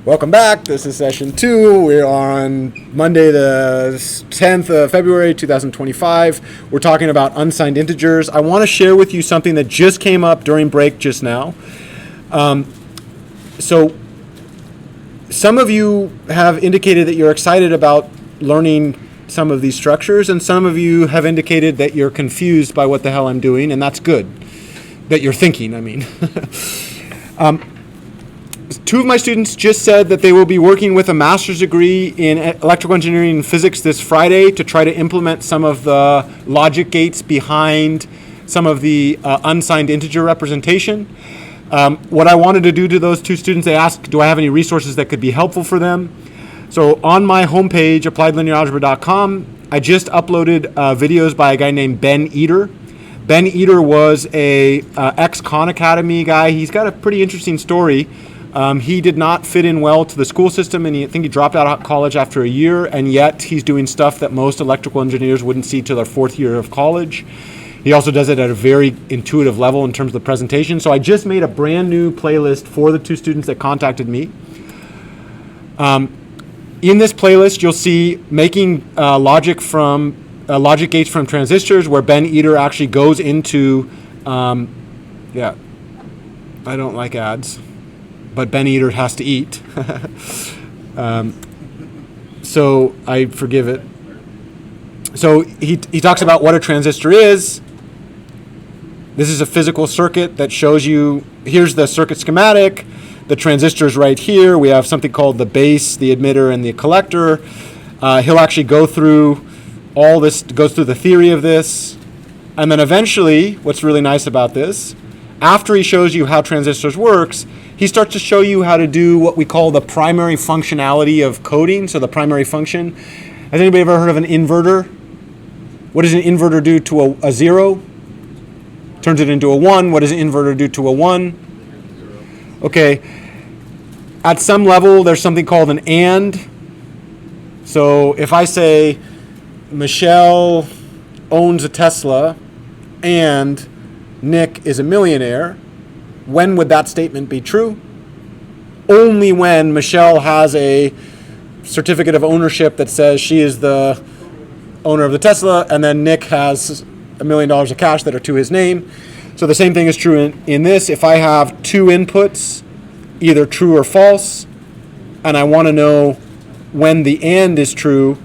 Welcome back. This is session 2. We're on Monday the 10th of February 2025. We're talking about unsigned integers. I want to share with you something that just came up during break just now. So some of you have indicated that you're excited about learning some of these structures, and some of you have indicated that you're confused by what the hell I'm doing, and that's good. That you're thinking, I mean. Two of my students just said that they will be working with a master's degree in electrical engineering and physics this Friday to try to implement some of the logic gates behind some of the unsigned integer representation. What I wanted to do to those two students, they asked, do I have any resources that could be helpful for them? So on my homepage, appliedlinearalgebra.com, I just uploaded videos by a guy named Ben Eater. Ben Eater was a ex-Khan Academy guy. He's got a pretty interesting story. He did not fit in well to the school system, and I think he dropped out of college after a year, and yet he's doing stuff that most electrical engineers wouldn't see till their fourth year of college. He also does it at a very intuitive level in terms of the presentation. So I just made a brand new playlist for the two students that contacted me. In this playlist, you'll see making logic gates from transistors, where Ben Eater actually goes into, I don't like ads, but Ben Eater has to eat. So I forgive it. So he talks about what a transistor is. This is a physical circuit that shows you, here's the circuit schematic. The transistor's right here. We have something called the base, the emitter, and the collector. He'll actually go through all this, goes through the theory of this. And then eventually, what's really nice about this, after he shows you how transistors works, he starts to show you how to do what we call the primary functionality of coding. So the primary function. Has anybody ever heard of an inverter? What does an inverter do to a 0? Turns it into a 1. What does an inverter do to a 1? Okay. At some level, there's something called an AND. So if I say Michelle owns a Tesla and Nick is a millionaire, when would that statement be true? Only when Michelle has a certificate of ownership that says she is the owner of the Tesla, and then Nick has $1 million of cash that are to his name. So the same thing is true in this. If I have two inputs, either true or false, and I want to know when the AND is true,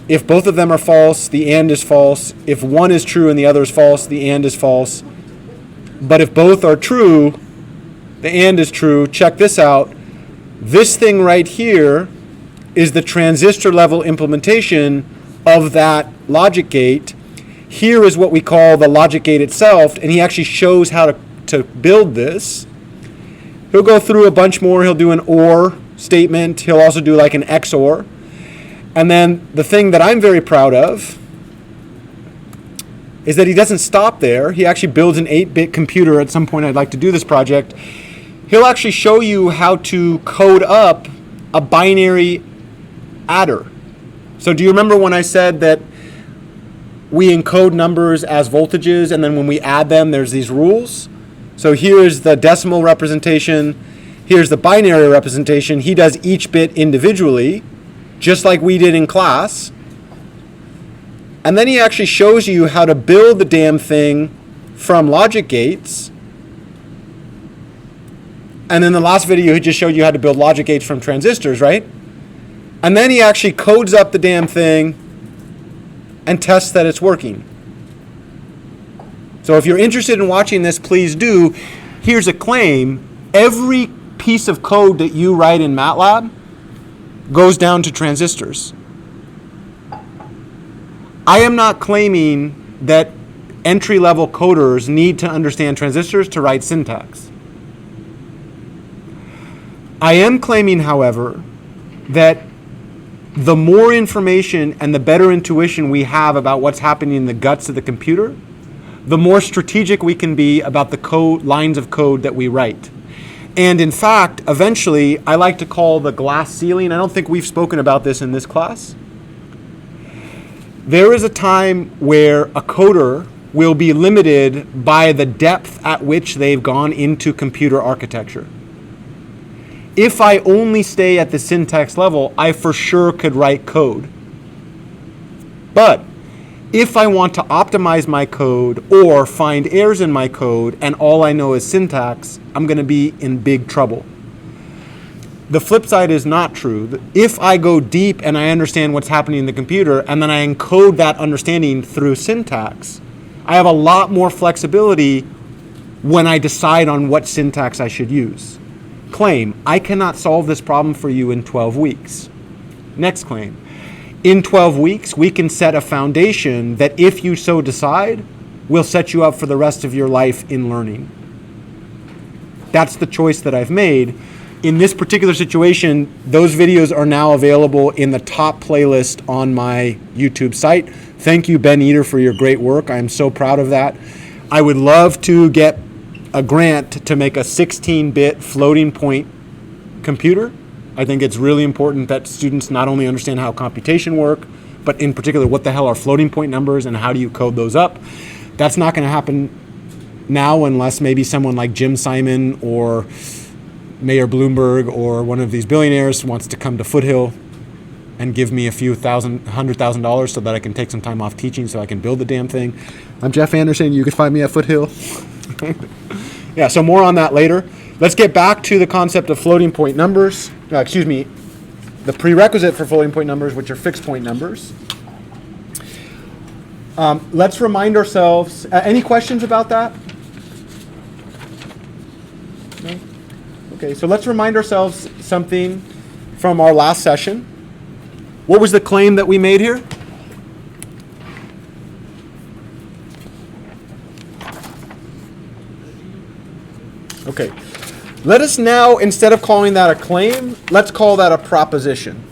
if both of them are false, the AND is false. If one is true and the other is false, the AND is false. But if both are true, the AND is true. Check this out. This thing right here is the transistor level implementation of that logic gate. Here is what we call the logic gate itself, and he actually shows how to build this. He'll go through a bunch more. He'll do an OR statement. He'll also do like an XOR. And then the thing that I'm very proud of is that he doesn't stop there. He actually builds an 8-bit computer. At some point, I'd like to do this project. He'll actually show you how to code up a binary adder. So do you remember when I said that we encode numbers as voltages, and then when we add them, there's these rules? So here is the decimal representation. Here's the binary representation. He does each bit individually, just like we did in class. And then he actually shows you how to build the damn thing from logic gates. And in the last video, he just showed you how to build logic gates from transistors, right? And then he actually codes up the damn thing and tests that it's working. So if you're interested in watching this, please do. Here's a claim. Every piece of code that you write in MATLAB goes down to transistors. I am not claiming that entry-level coders need to understand transistors to write syntax. I am claiming, however, that the more information and the better intuition we have about what's happening in the guts of the computer, the more strategic we can be about the code, lines of code that we write. And in fact, eventually, I like to call the glass ceiling. I don't think we've spoken about this in this class. There is a time where a coder will be limited by the depth at which they've gone into computer architecture. If I only stay at the syntax level, I for sure could write code. But if I want to optimize my code or find errors in my code and all I know is syntax, I'm going to be in big trouble. The flip side is not true. If I go deep and I understand what's happening in the computer and then I encode that understanding through syntax, I have a lot more flexibility when I decide on what syntax I should use. Claim, I cannot solve this problem for you in 12 weeks. Next claim, in 12 weeks, we can set a foundation that if you so decide, will set you up for the rest of your life in learning. That's the choice that I've made. In this particular situation, those videos are now available in the top playlist on my YouTube site. Thank you, Ben Eater, for your great work. I'm so proud of that. I would love to get a grant to make a 16-bit floating point computer. I think it's really important that students not only understand how computation work, but in particular, what the hell are floating point numbers and how do you code those up? That's not going to happen now unless maybe someone like Jim Simon or Mayor Bloomberg or one of these billionaires wants to come to Foothill and give me a few $100,000 so that I can take some time off teaching so I can build the damn thing. I'm Jeff Anderson. You can find me at Foothill. Yeah, so more on that later. Let's get back to the concept of floating point numbers. The prerequisite for floating point numbers, which are fixed point numbers. Let's remind ourselves, any questions about that? No? Okay, so let's remind ourselves something from our last session. What was the claim that we made here? Okay, let us now, instead of calling that a claim, let's call that a proposition.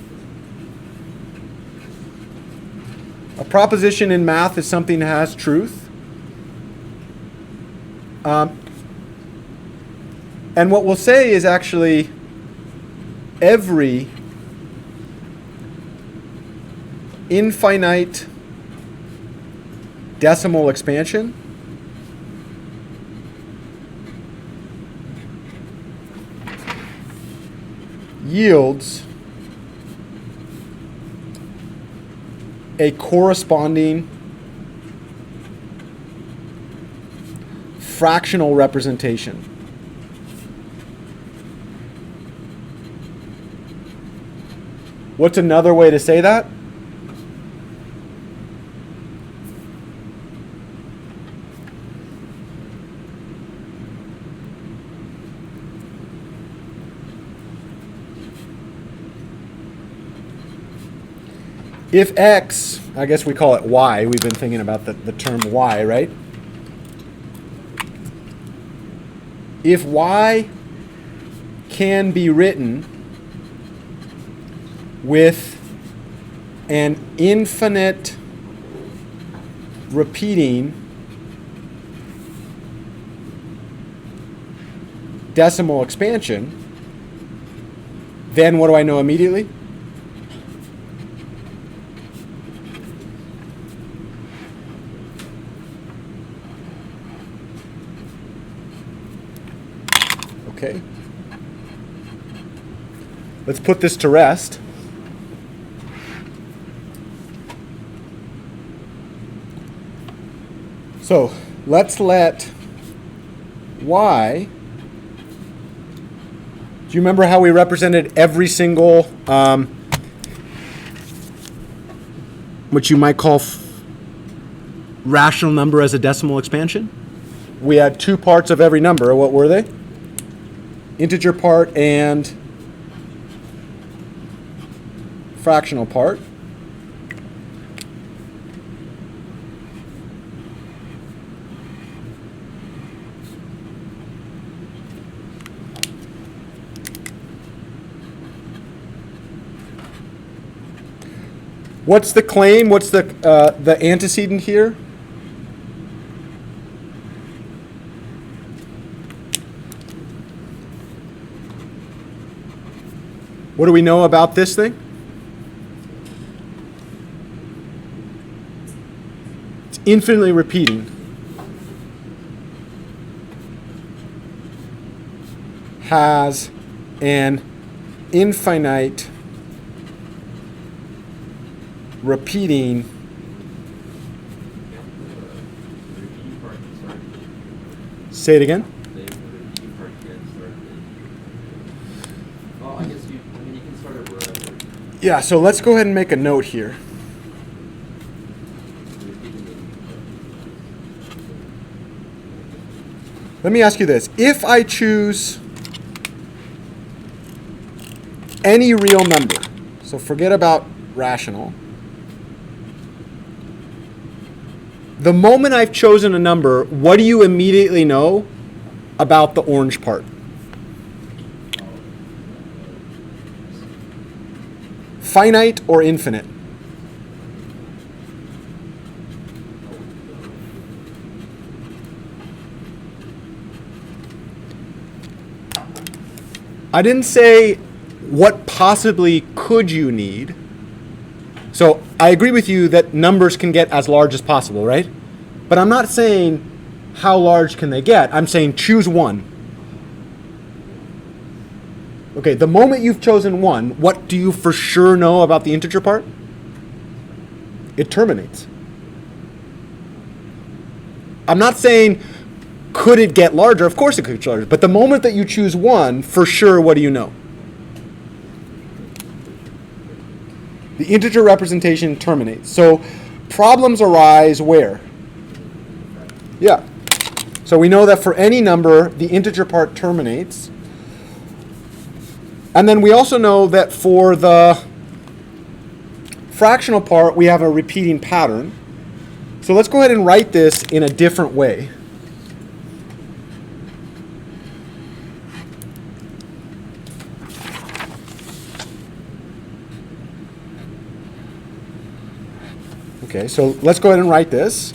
A proposition in math is something that has truth. And what we'll say is actually every infinite decimal expansion yields a corresponding fractional representation. What's another way to say that? If x, I guess we call it y, we've been thinking about the term y, right? If y can be written with an infinite repeating decimal expansion, then what do I know immediately? Okay. Let's put this to rest. So let's let y, do you remember how we represented every single, what you might call rational number as a decimal expansion? We had two parts of every number. What were they? Integer part and fractional part. What's the claim? What's the antecedent here? What do we know about this thing? It's infinitely repeating. Has an infinite repeating say it again. Well, I guess you can start it wherever. Yeah, so let's go ahead and make a note here. Let me ask you this. If I choose any real number, so forget about rational, the moment I've chosen a number, what do you immediately know about the orange part? Finite or infinite? I didn't say what possibly could you need. So I agree with you that numbers can get as large as possible, right? But I'm not saying how large can they get. I'm saying choose one. Okay, the moment you've chosen one, what do you for sure know about the integer part? It terminates. I'm not saying could it get larger? Of course it could get larger. But the moment that you choose one, for sure, what do you know? The integer representation terminates. So problems arise where? Yeah. So we know that for any number, the integer part terminates. And then we also know that for the fractional part, we have a repeating pattern. So let's go ahead and write this in a different way. Okay, so let's go ahead and write this.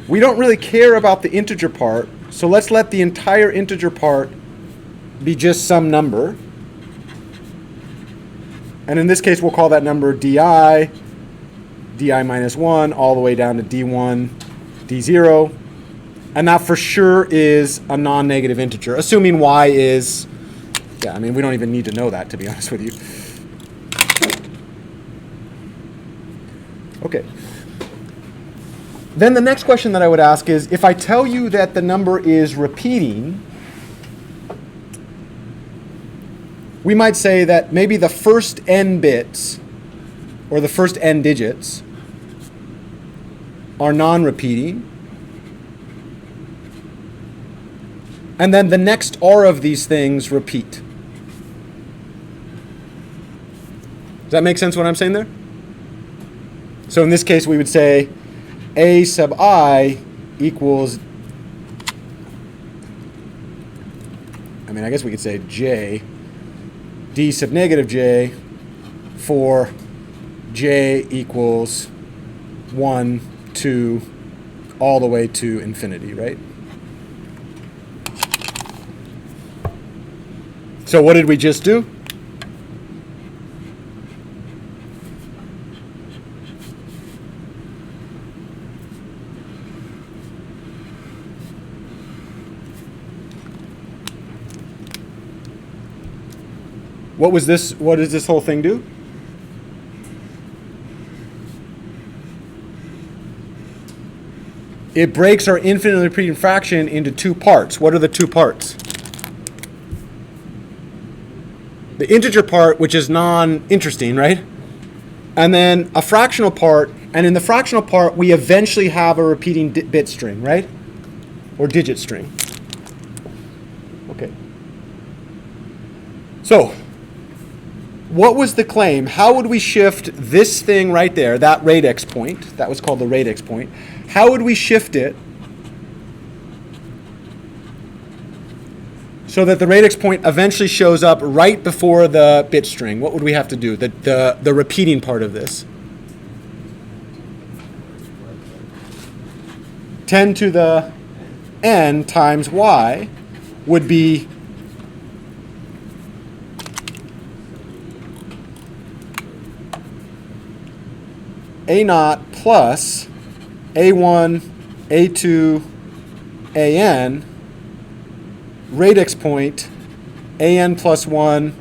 We don't really care about the integer part, so let's let the entire integer part be just some number. And in this case, we'll call that number di minus 1, all the way down to d1, d0. And that for sure is a non-negative integer, assuming y is, yeah, I mean, we don't even need to know that, to be honest with you. Okay. Then the next question that I would ask is, if I tell you that the number is repeating, we might say that maybe the first n bits, or the first n digits, are non-repeating. And then the next r of these things repeat. Does that make sense what I'm saying there? So in this case, we would say a sub I equals, I guess we could say j, d sub negative j for j equals 1, 2, all the way to infinity, right? So what did we just do? What was this? What does this whole thing do? It breaks our infinitely repeating fraction into two parts. What are the two parts? The integer part, which is non-interesting, right? And then a fractional part. And in the fractional part, we eventually have a repeating bit string, right? Or digit string. Okay. So, what was the claim? How would we shift this thing right there, that radix point, that was called the radix point, how would we shift it so that the radix point eventually shows up right before the bit string? What would we have to do, the repeating part of this? 10 to the n times y would be a0 plus a1, a2, an radix point, an plus 1,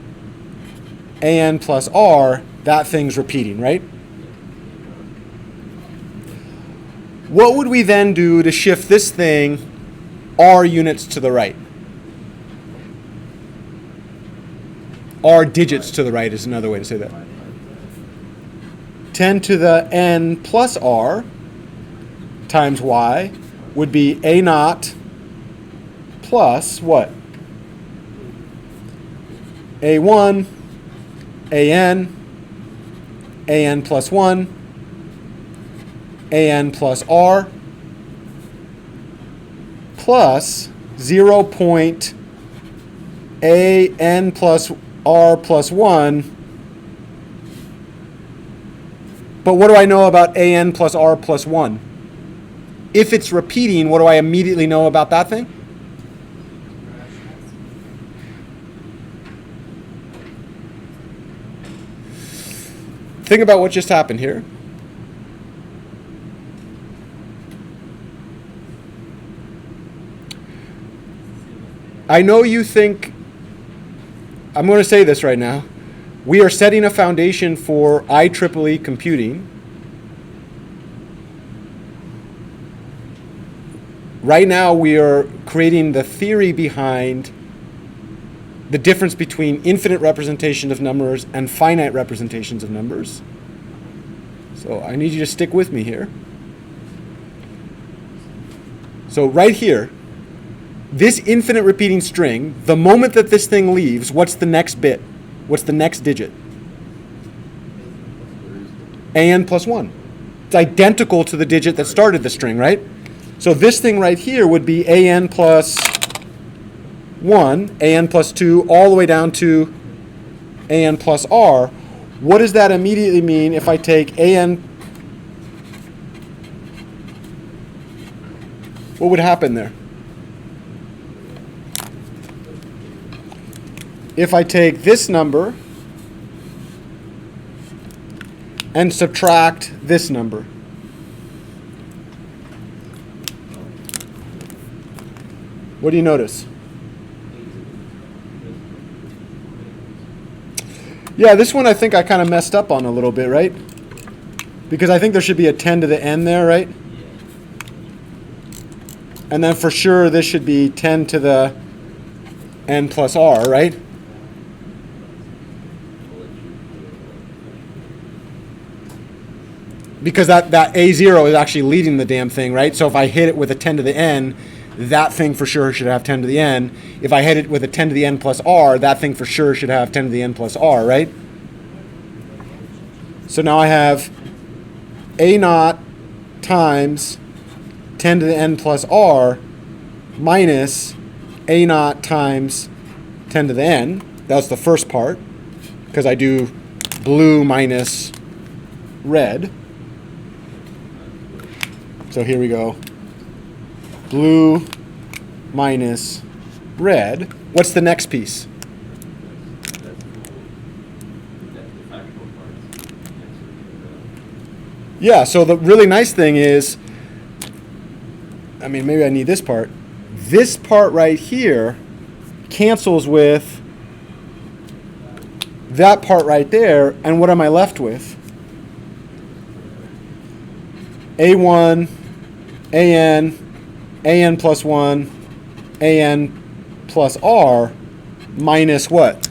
an plus r, that thing's repeating, right? What would we then do to shift this thing r units to the right? R digits to the right is another way to say that. 10 to the n plus r times y would be a naught plus what? a1, an plus 1, an plus r, plus 0.an plus r plus 1. But what do I know about an plus r plus 1? If it's repeating, what do I immediately know about that thing? Think about what just happened here. I know you think, I'm going to say this right now, we are setting a foundation for IEEE computing. Right now we are creating the theory behind the difference between infinite representation of numbers and finite representations of numbers. So I need you to stick with me here. So right here, this infinite repeating string, the moment that this thing leaves, what's the next bit? What's the next digit? An plus 1. It's identical to the digit that started the string, right? So this thing right here would be an plus 1, an plus 2, all the way down to an plus r. What does that immediately mean if I take an? What would happen there? If I take this number and subtract this number, what do you notice? Yeah, this one I think I kind of messed up on a little bit, right? Because I think there should be a 10 to the n there, right? And then for sure this should be 10 to the n plus r, right? Because that a0 is actually leading the damn thing, right? So if I hit it with a 10 to the n, that thing for sure should have 10 to the n. If I hit it with a 10 to the n plus r, that thing for sure should have 10 to the n plus r, right? So now I have a naught times 10 to the n plus r minus a naught times 10 to the n. That's the first part, because I do blue minus red. So here we go. Blue minus red. What's the next piece? Yeah, so the really nice thing is, I mean, maybe I need this part. This part right here cancels with that part right there, and what am I left with? A1, an plus 1, an plus r minus what?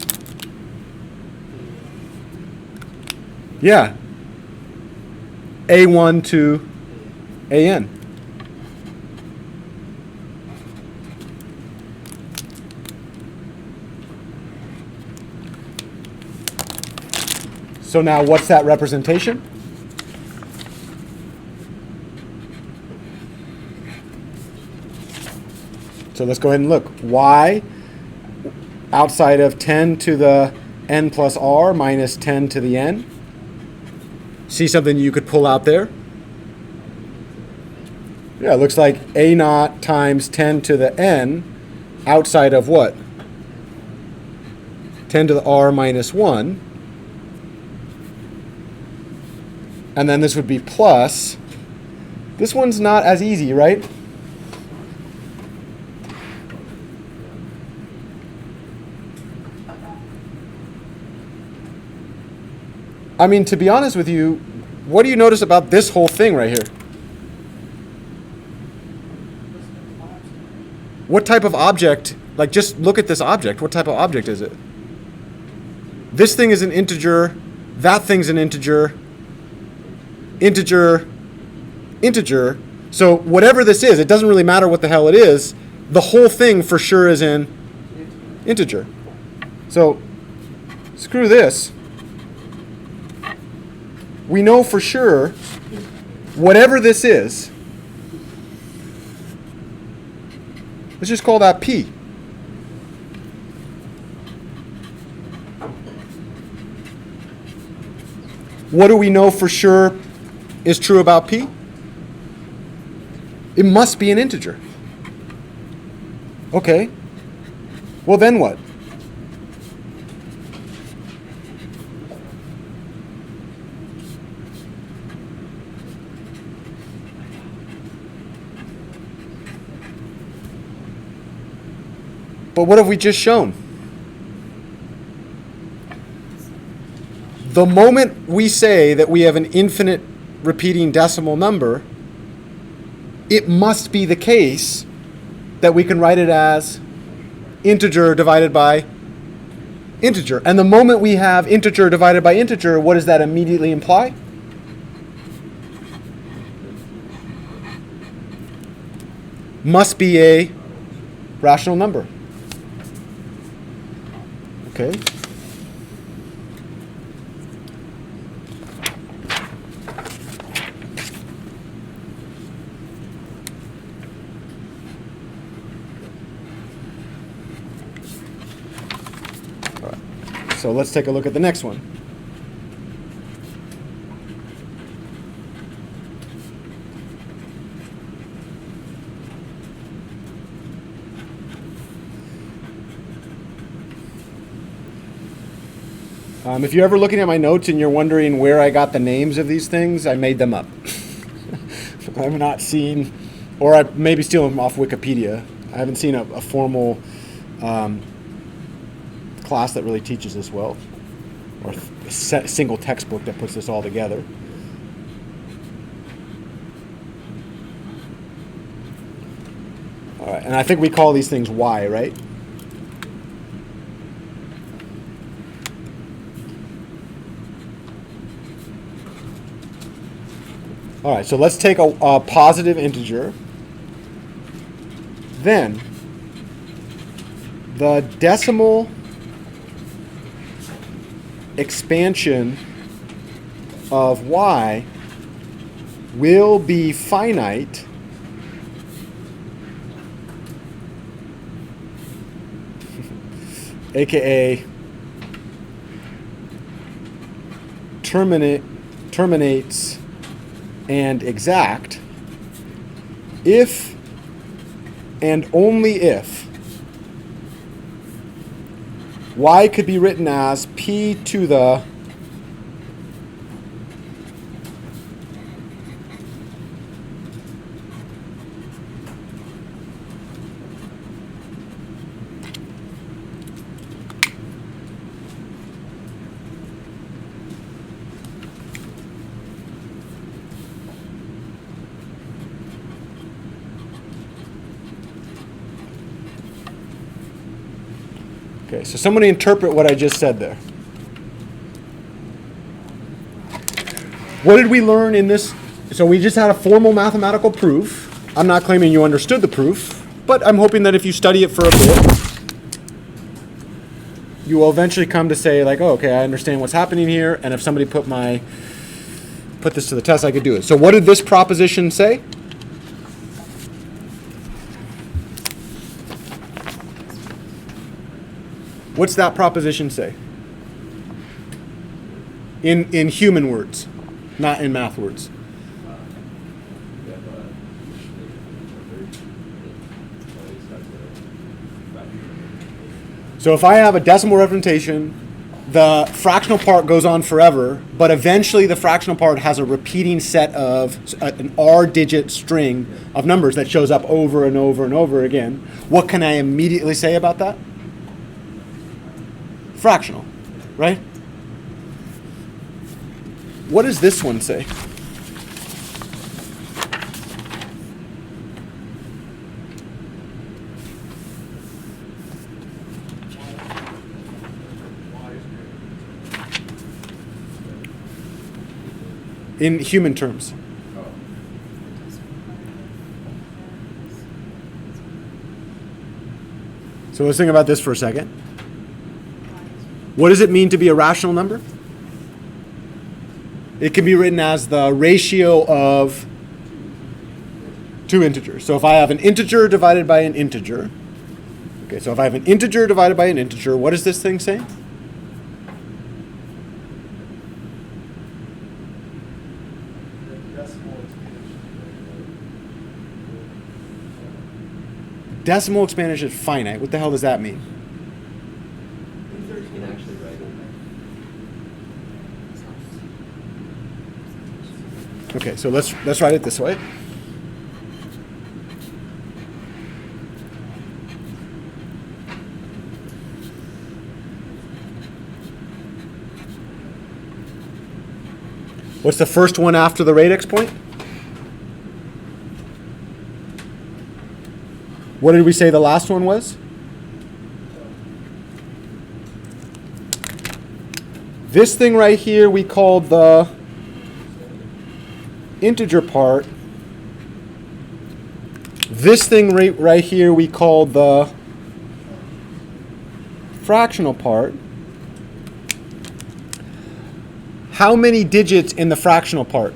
Yeah, a1 to an. So now what's that representation? So let's go ahead and look. Y outside of 10 to the n plus r minus 10 to the n. See something you could pull out there? Yeah, it looks like a naught times 10 to the n outside of what? 10 to the r minus 1. And then this would be plus. This one's not as easy, right? I mean, to be honest with you, what do you notice about this whole thing right here? What type of object, like just look at this object, what type of object is it? This thing is an integer, that thing's an integer, integer, integer. So whatever this is, it doesn't really matter what the hell it is, the whole thing for sure is in integer. So screw this. We know for sure whatever this is, let's just call that P. What do we know for sure is true about P? It must be an integer. Okay. Well, then what? But what have we just shown? The moment we say that we have an infinite repeating decimal number, it must be the case that we can write it as integer divided by integer. And the moment we have integer divided by integer, what does that immediately imply? Must be a rational number. Okay. All right. So let's take a look at the next one. If you're ever looking at my notes and you're wondering where I got the names of these things, I made them up. I've not seen, or I maybe steal them off Wikipedia. I haven't seen a formal class that really teaches this well, or a single textbook that puts this all together. All right, and I think we call these things Y, right? All right, so let's take a positive integer. Then the decimal expansion of y will be finite aka terminates and exact if and only if y could be written as p to the Okay, so somebody interpret what I just said there. What did we learn in this? So we just had a formal mathematical proof. I'm not claiming you understood the proof, but I'm hoping that if you study it for a bit, you will eventually come to say, like, oh, okay, I understand what's happening here, and if somebody put this to the test, I could do it. So what did this proposition say? What's that proposition say? In human words, not in math words. So if I have a decimal representation, the fractional part goes on forever, but eventually the fractional part has a repeating set of an R-digit string of numbers that shows up over and over and over again. What can I immediately say about that? fractional, right? What does this one say? In human terms. So let's think about this for a second. What does it mean to be a rational number? It can be written as the ratio of two integers. So if I have an integer divided by an integer, okay, so if I have an integer divided by an integer, what does this thing say? Decimal expansion is finite. What the hell does that mean? You can actually write it. Okay, so let's write it this way. What's the first one after the radix point? What did we say the last one was? This thing right here we called the integer part. This thing right here we called the fractional part. How many digits in the fractional part?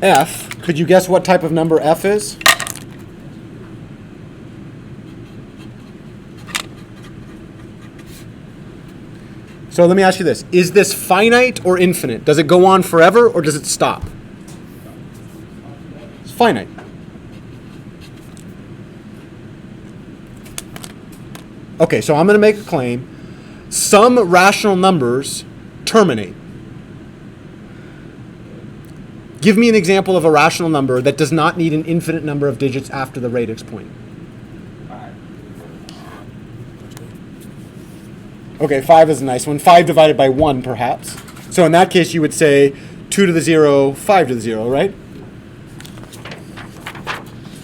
F. Could you guess what type of number F is? So let me ask you this. Is this finite or infinite? Does it go on forever or does it stop? It's finite. Okay, so I'm going to make a claim. Some rational numbers terminate. Give me an example of a rational number that does not need an infinite number of digits after the radix point. Okay, 5 is a nice one. 5 divided by 1, perhaps. So in that case, you would say 2 to the 0, 5 to the 0, right?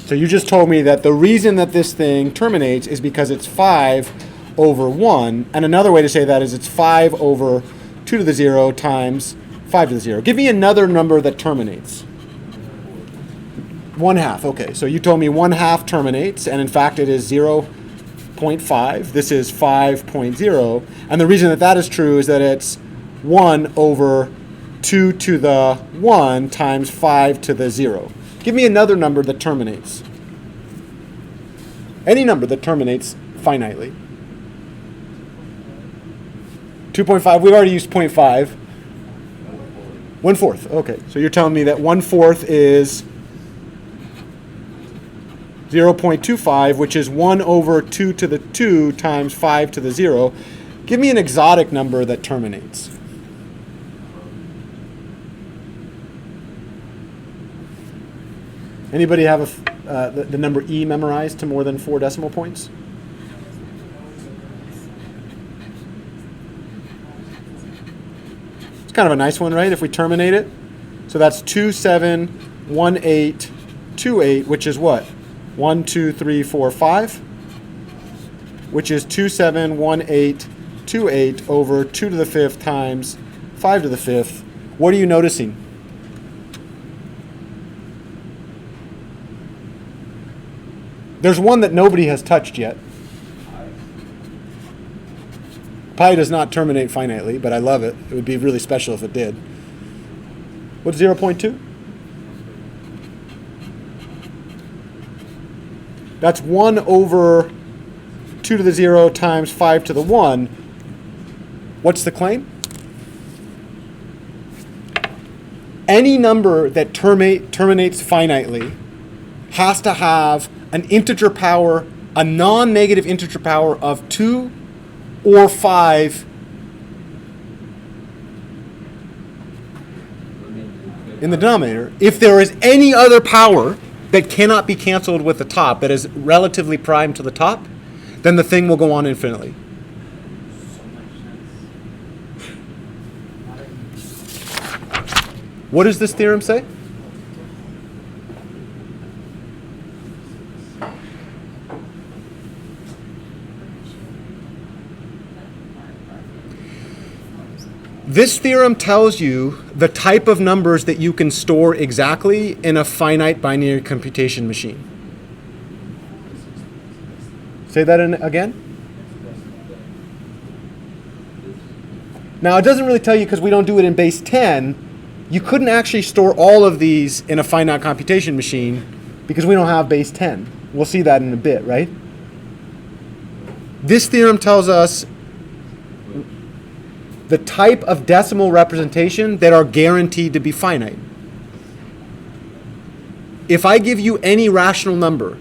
So you just told me that the reason that this thing terminates is because it's 5 over 1. And another way to say that is it's 5 over 2 to the 0 times 5 to the 0. Give me another number that terminates. 1/2. Okay, so you told me 1/2 terminates, and in fact it is 0.5. This is 5.0. And the reason that that is true is that it's 1 over 2 to the 1 times 5 to the 0. Give me another number that terminates. Any number that terminates finitely. 2.5. We've already used 0.5. 1/4. Okay, so you're telling me that 1/4 is 0.25, which is 1 over 2 to the 2 times 5 to the 0. Give me an exotic number that terminates. Anybody have the number E memorized to more than 4 decimal points? It's kind of a nice one, right? If we terminate it. So that's 271828, which is what? 1, 2, 3, 4, 5, which is 271828 over 2 to the 5th times 5 to the 5th. What are you noticing? There's one that nobody has touched yet. Pi does not terminate finitely, but I love it. It would be really special if it did. What's 0.2? That's 1 over 2 to the 0 times 5 to the 1. What's the claim? Any number that terminates finitely has to have an integer power, a non-negative integer power of 2 or 5 in the denominator. If there is any other power that cannot be canceled with the top, that is relatively prime to the top, then the thing will go on infinitely. What does this theorem say? This theorem tells you the type of numbers that you can store exactly in a finite binary computation machine. Say that again. Now, it doesn't really tell you because we don't do it in base 10. You couldn't actually store all of these in a finite computation machine because we don't have base 10. We'll see that in a bit, right? This theorem tells us the type of decimal representation that are guaranteed to be finite. If I give you any rational number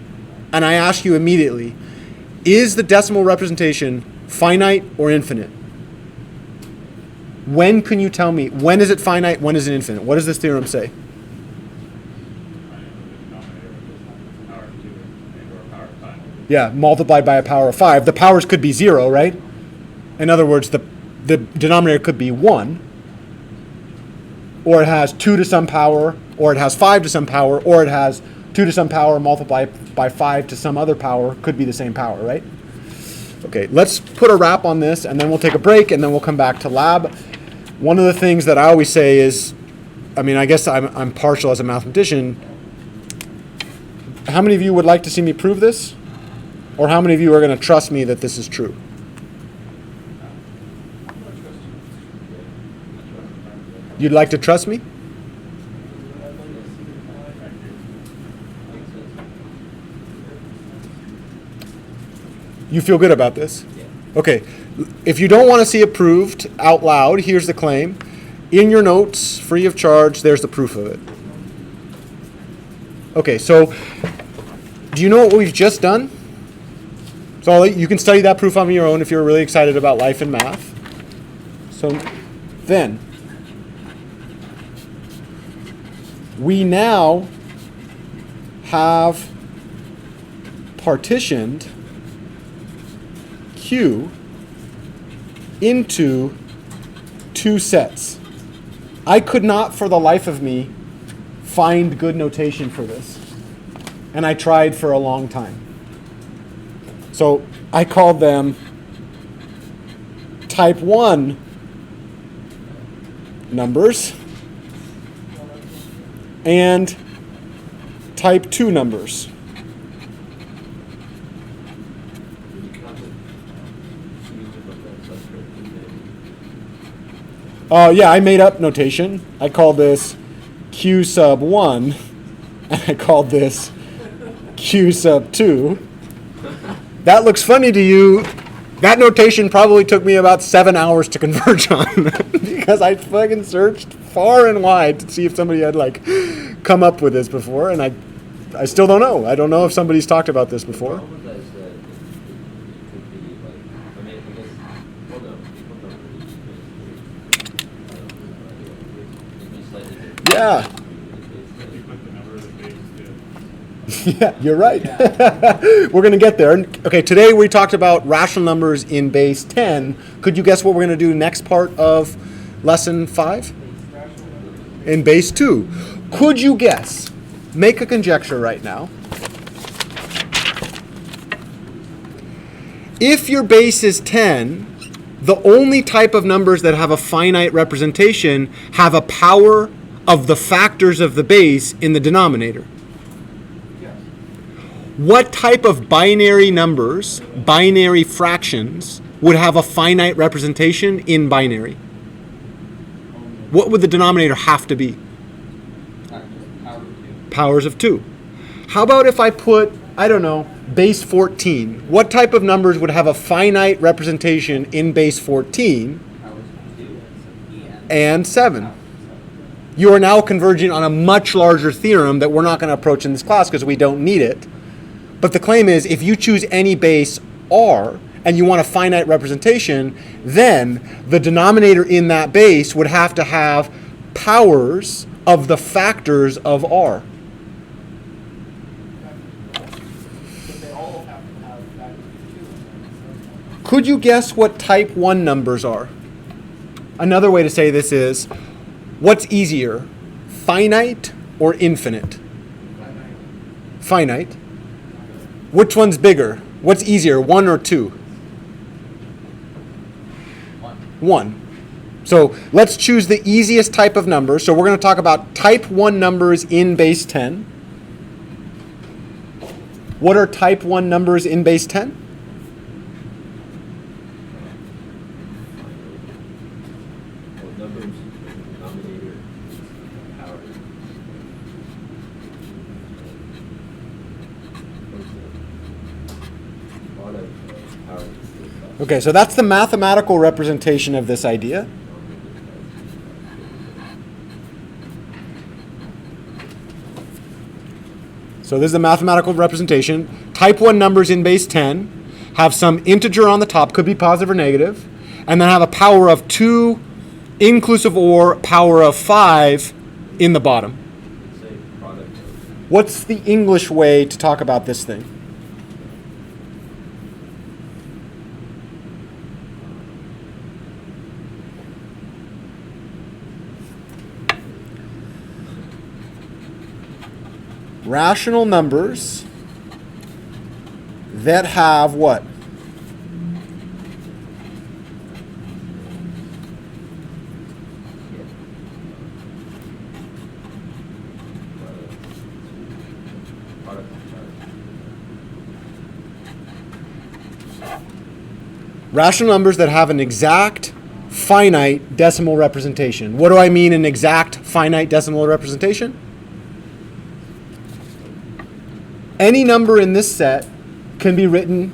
and I ask you immediately, is the decimal representation finite or infinite? When can you tell me, when is it finite, when is it infinite? What does this theorem say? Yeah, multiplied by a power of 5. The powers could be 0, right? In other words, the denominator could be 1, or it has 2 to some power, or it has 5 to some power, or it has 2 to some power multiplied by 5 to some other power, could be the same power, right? Okay, let's put a wrap on this, and then we'll take a break, and then we'll come back to lab. One of the things that I always say is, I mean, I guess I'm partial as a mathematician. How many of you would like to see me prove this? Or how many of you are going to trust me that this is true? You'd like to trust me? You feel good about this? Okay. If you don't want to see it proved out loud, here's the claim. In your notes, free of charge, there's the proof of it. Okay, so do you know what we've just done? So you can study that proof on your own if you're really excited about life and math. So then, we now have partitioned Q into two sets. I could not for the life of me find good notation for this. And I tried for a long time. So I called them type 1 numbers and type 2 numbers. Yeah, I made up notation. I called this Q sub 1, and I called this Q sub 2. That looks funny to you. That notation probably took me about 7 hours to converge on because I fucking searched far and wide to see if somebody had like come up with this before, and I still don't know. I don't know if somebody's talked about this before. Yeah. Yeah, you're right. We're going to get there. Okay, today we talked about rational numbers in base 10. Could you guess what we're going to do next part of lesson 5? In base 2. Could you guess? Make a conjecture right now. If your base is 10, the only type of numbers that have a finite representation have a power of the factors of the base in the denominator. What type of binary numbers, binary fractions, would have a finite representation in binary? What would the denominator have to be? Powers of 2. How about if I put, I don't know, base 14? What type of numbers would have a finite representation in base 14 and 7? You are now converging on a much larger theorem that we're not going to approach in this class because we don't need it. But the claim is if you choose any base R and you want a finite representation, then the denominator in that base would have to have powers of the factors of R. Could you guess what type 1 numbers are? Another way to say this is, what's easier, finite or infinite? Finite. Which one's bigger? What's easier, 1 or 2? 1. So let's choose the easiest type of number. So we're going to talk about type 1 numbers in base 10. What are type 1 numbers in base 10? Numbers, denominator, power. A lot of power. Okay, so that's the mathematical representation of this idea. So this is the mathematical representation. Type 1 numbers in base 10 have some integer on the top, could be positive or negative, and then have a power of 2 inclusive or power of 5 in the bottom. What's the English way to talk about this thing? Rational numbers that have what? Rational numbers that have an exact finite decimal representation. What do I mean an exact finite decimal representation? Any number in this set can be written.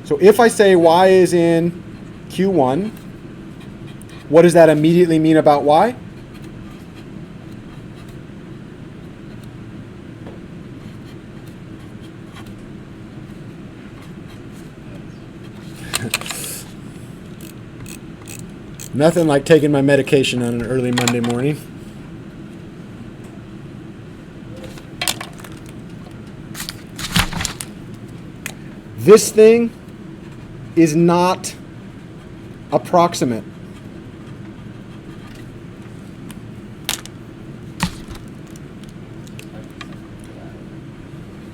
So if I say y is in Q1, what does that immediately mean about y? Nothing like taking my medication on an early Monday morning. This thing is not approximate.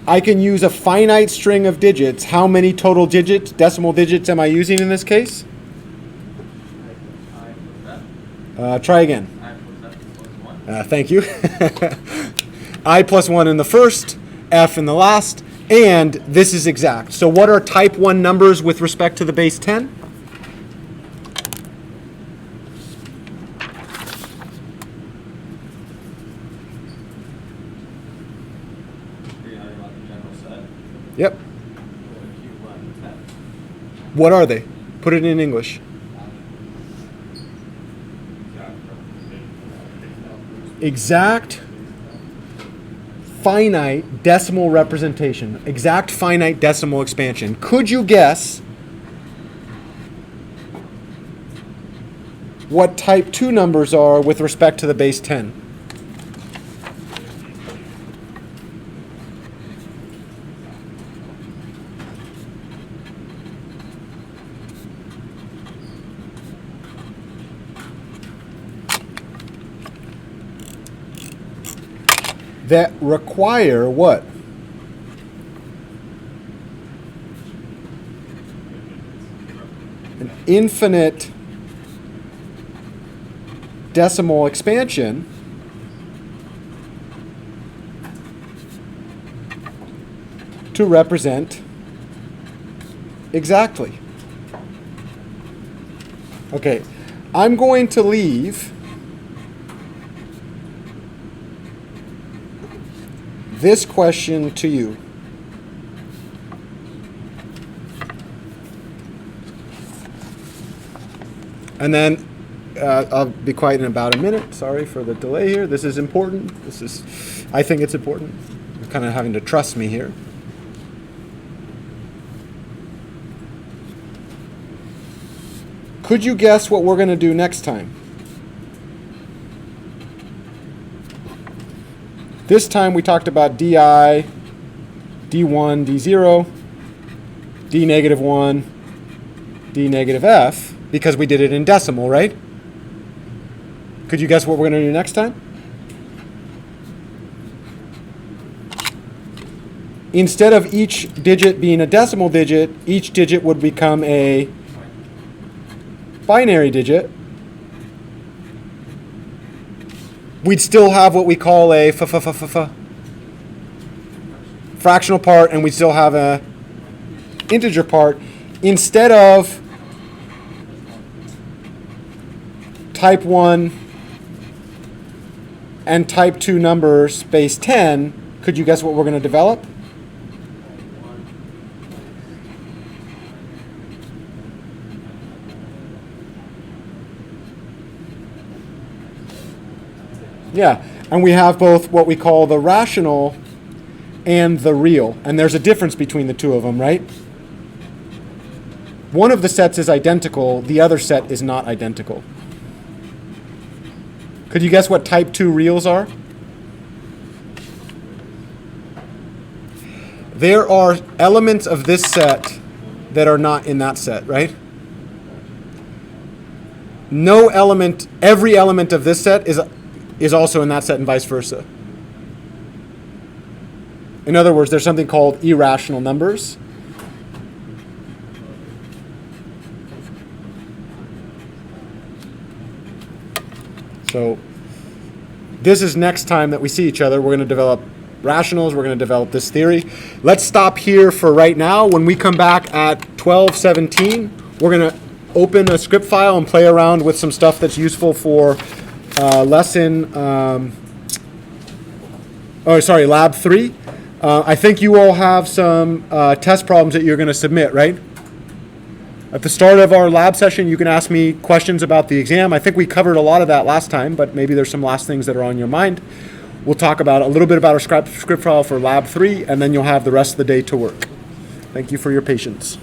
I can use a finite string of digits. How many total digits, decimal digits, am I using in this case? Try again. Thank you. I plus 1 in the first, f in the last, and this is exact. So what are type 1 numbers with respect to the base 10? Yep. What are they? Put it in English. Exact finite decimal representation. Exact finite decimal expansion. Could you guess what type 2 numbers are with respect to the base 10? That require what? An infinite decimal expansion to represent exactly. Okay, I'm going to leave this question to you. And then I'll be quiet in about a minute. Sorry for the delay here. This is important. I think it's important. You're kind of having to trust me here. Could you guess what we're going to do next time? This time we talked about DI, D1, D0. d negative 1, d negative f, because we did it in decimal, right? Could you guess what we're going to do next time? Instead of each digit being a decimal digit, each digit would become a binary digit. We'd still have what we call a fractional part, and we'd still have a integer part. Instead of type 1 and type 2 numbers base 10, could you guess what we're going to develop? Yeah, and we have both what we call the rational and the real, and there's a difference between the two of them, right? One of the sets is identical, the other set is not identical. Could you guess what type 2 reals are? There are elements of this set that are not in that set, right? No element, every element of this set is also in that set and vice versa. In other words, there's something called irrational numbers. So this is next time that we see each other. We're going to develop rationals. We're going to develop this theory. Let's stop here for right now. When we come back at 12:17, we're going to open a script file and play around with some stuff that's useful for lab 3. I think you all have some test problems that you're going to submit, right? At the start of our lab session, you can ask me questions about the exam. I think we covered a lot of that last time, but maybe there's some last things that are on your mind. We'll talk about a little bit about our script file for lab 3, and then you'll have the rest of the day to work. Thank you for your patience.